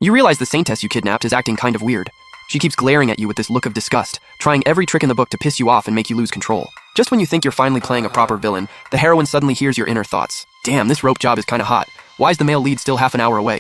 You realize the saintess you kidnapped is acting kind of weird. She keeps glaring at you with this look of disgust, trying every trick in the book to piss you off and make you lose control. Just when you think you're finally playing a proper villain, the heroine suddenly hears your inner thoughts. Damn, this rope job is kinda hot. Why is the male lead still half an hour away?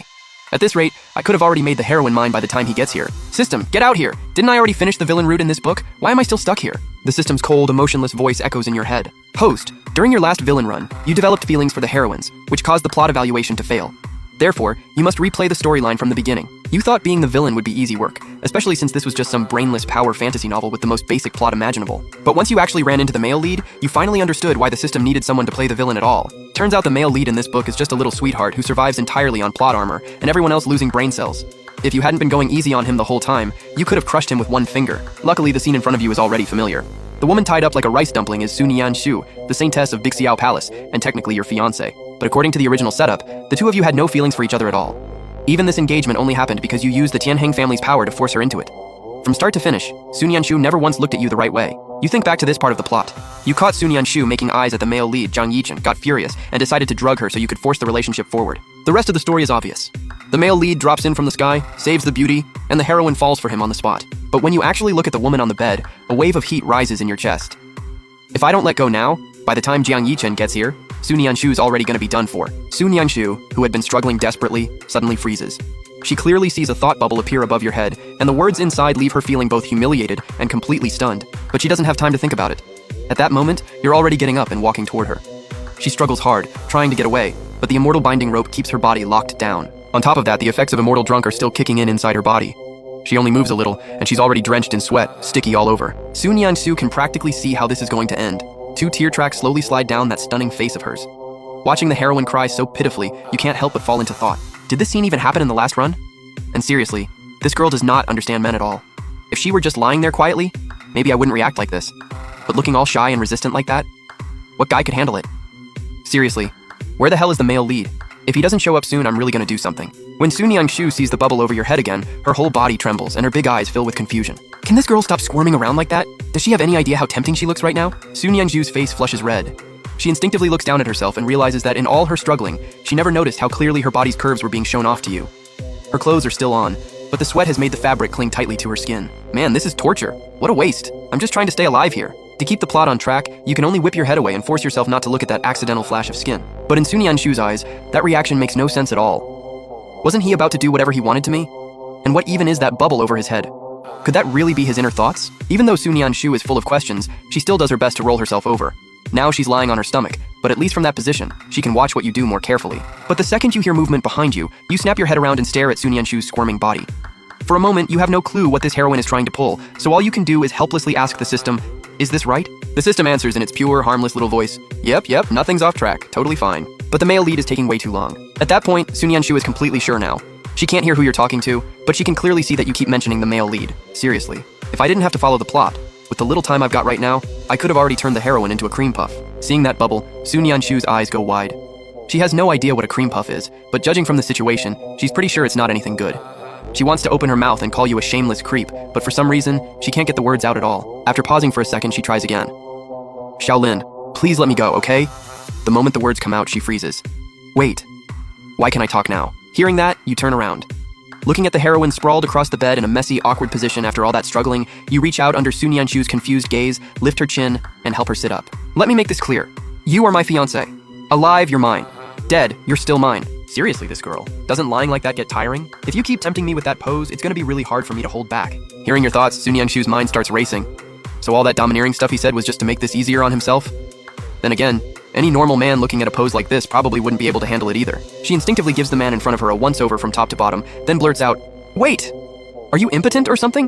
At this rate, I could have already made the heroine mine by the time he gets here. System, get out here! Didn't I already finish the villain route in this book? Why am I still stuck here? The system's cold, emotionless voice echoes in your head. Host, during your last villain run, you developed feelings for the heroines, which caused the plot evaluation to fail. Therefore, you must replay the storyline from the beginning. You thought being the villain would be easy work, especially since this was just some brainless power fantasy novel with the most basic plot imaginable. But once you actually ran into the male lead, you finally understood why the system needed someone to play the villain at all. Turns out the male lead in this book is just a little sweetheart who survives entirely on plot armor, and everyone else losing brain cells. If you hadn't been going easy on him the whole time, you could have crushed him with one finger. Luckily, the scene in front of you is already familiar. The woman tied up like a rice dumpling is Sun Yan Shu, the saintess of Bixiao Palace, and technically your fiancé. But according to the original setup, the two of you had no feelings for each other at all. Even this engagement only happened because you used the Tianheng family's power to force her into it. From start to finish, Sun Yan Shu never once looked at you the right way. You think back to this part of the plot. You caught Sun Yan Shu making eyes at the male lead, Zhang Yichen, got furious, and decided to drug her so you could force the relationship forward. The rest of the story is obvious. The male lead drops in from the sky, saves the beauty, and the heroine falls for him on the spot. But when you actually look at the woman on the bed, a wave of heat rises in your chest. If I don't let go now, by the time Jiang Yichen gets here, Sun Yan Shu's already gonna be done for. Sun Yan Shu, who had been struggling desperately, suddenly freezes. She clearly sees a thought bubble appear above your head, and the words inside leave her feeling both humiliated and completely stunned. But she doesn't have time to think about it. At that moment, you're already getting up and walking toward her. She struggles hard, trying to get away, but the immortal binding rope keeps her body locked down. On top of that, the effects of Immortal Drunk are still kicking in inside her body. She only moves a little, and she's already drenched in sweat, sticky all over. Sun Yan Shu can practically see how this is going to end. 2 tear tracks slowly slide down that stunning face of hers. Watching the heroine cry so pitifully, you can't help but fall into thought. Did this scene even happen in the last run? And seriously, this girl does not understand men at all. If she were just lying there quietly, maybe I wouldn't react like this. But looking all shy and resistant like that? What guy could handle it? Seriously, where the hell is the male lead? If he doesn't show up soon, I'm really gonna do something. When Sun Yan Shu sees the bubble over your head again, her whole body trembles and her big eyes fill with confusion. Can this girl stop squirming around like that? Does she have any idea how tempting she looks right now? Sun Yan Shu's face flushes red. She instinctively looks down at herself and realizes that in all her struggling, she never noticed how clearly her body's curves were being shown off to you. Her clothes are still on, but the sweat has made the fabric cling tightly to her skin. Man, this is torture. What a waste. I'm just trying to stay alive here. To keep the plot on track, you can only whip your head away and force yourself not to look at that accidental flash of skin. But in Sun Yan Shu's eyes, that reaction makes no sense at all. Wasn't he about to do whatever he wanted to me? And what even is that bubble over his head? Could that really be his inner thoughts? Even though Sun Yan Shu is full of questions, she still does her best to roll herself over. Now she's lying on her stomach, but at least from that position, she can watch what you do more carefully. But the second you hear movement behind you, you snap your head around and stare at Sun Yan Shu's squirming body. For a moment, you have no clue what this heroine is trying to pull, so all you can do is helplessly ask the system, is this right? The system answers in its pure, harmless little voice, yep, nothing's off track, totally fine. But the male lead is taking way too long. At that point, Sun Yan Shu is completely sure now. She can't hear who you're talking to, but she can clearly see that you keep mentioning the male lead. Seriously, if I didn't have to follow the plot, with the little time I've got right now, I could have already turned the heroine into a cream puff. Seeing that bubble, Sun Yan Shu's eyes go wide. She has no idea what a cream puff is, but judging from the situation, she's pretty sure it's not anything good. She wants to open her mouth and call you a shameless creep, but for some reason, she can't get the words out at all. After pausing for a second, she tries again. Shaolin, please let me go, okay? The moment the words come out, she freezes. Wait. Why can't I talk now? Hearing that, you turn around. Looking at the heroine sprawled across the bed in a messy, awkward position after all that struggling, you reach out under Sun Yan Shu's confused gaze, lift her chin, and help her sit up. Let me make this clear. You are my fiancé. Alive, you're mine. Dead, you're still mine. Seriously, this girl. Doesn't lying like that get tiring? If you keep tempting me with that pose, it's gonna be really hard for me to hold back. Hearing your thoughts, Sun Yan Shu's mind starts racing. So all that domineering stuff he said was just to make this easier on himself? Then again, any normal man looking at a pose like this probably wouldn't be able to handle it either. She instinctively gives the man in front of her a once-over from top to bottom, then blurts out, "Wait! Are you impotent or something?"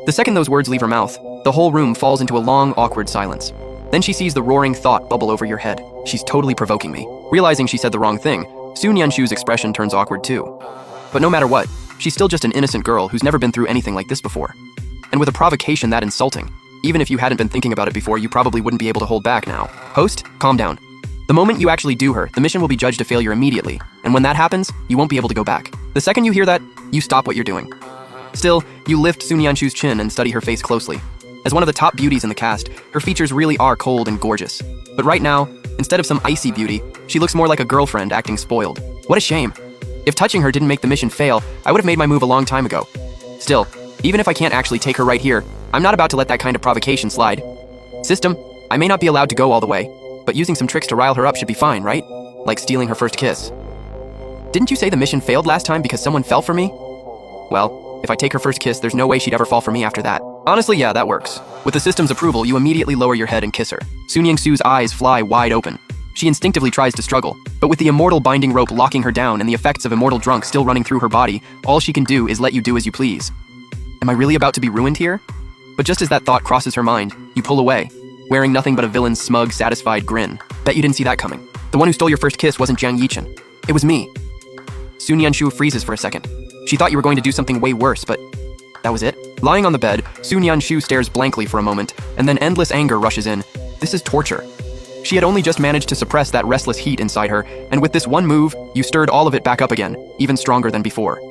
The second those words leave her mouth, the whole room falls into a long, awkward silence. Then she sees the roaring thought bubble over your head. She's totally provoking me. Realizing she said the wrong thing, Sun Yan Shu's expression turns awkward too. But no matter what, she's still just an innocent girl who's never been through anything like this before. And with a provocation that insulting, even if you hadn't been thinking about it before, you probably wouldn't be able to hold back now. Host, calm down. The moment you actually do her, the mission will be judged a failure immediately, and when that happens, you won't be able to go back. The second you hear that, you stop what you're doing. Still, you lift Sun Yan Shu's chin and study her face closely. As one of the top beauties in the cast, her features really are cold and gorgeous. But right now, instead of some icy beauty, she looks more like a girlfriend acting spoiled. What a shame. If touching her didn't make the mission fail, I would have made my move a long time ago. Still, even if I can't actually take her right here, I'm not about to let that kind of provocation slide. System, I may not be allowed to go all the way, but using some tricks to rile her up should be fine, right? Like stealing her first kiss. Didn't you say the mission failed last time because someone fell for me? Well, if I take her first kiss, there's no way she'd ever fall for me after that. Honestly, yeah, that works. With the system's approval, you immediately lower your head and kiss her. Sun Ying-su's eyes fly wide open. She instinctively tries to struggle, but with the immortal binding rope locking her down and the effects of immortal drunk still running through her body, all she can do is let you do as you please. Am I really about to be ruined here? But just as that thought crosses her mind, you pull away, wearing nothing but a villain's smug, satisfied grin. Bet you didn't see that coming. The one who stole your first kiss wasn't Jiang Yichen. It was me. Sun Yanshu freezes for a second. She thought you were going to do something way worse, but that was it? Lying on the bed, Sun Yanshu stares blankly for a moment, and then endless anger rushes in. This is torture. She had only just managed to suppress that restless heat inside her, and with this one move, you stirred all of it back up again, even stronger than before.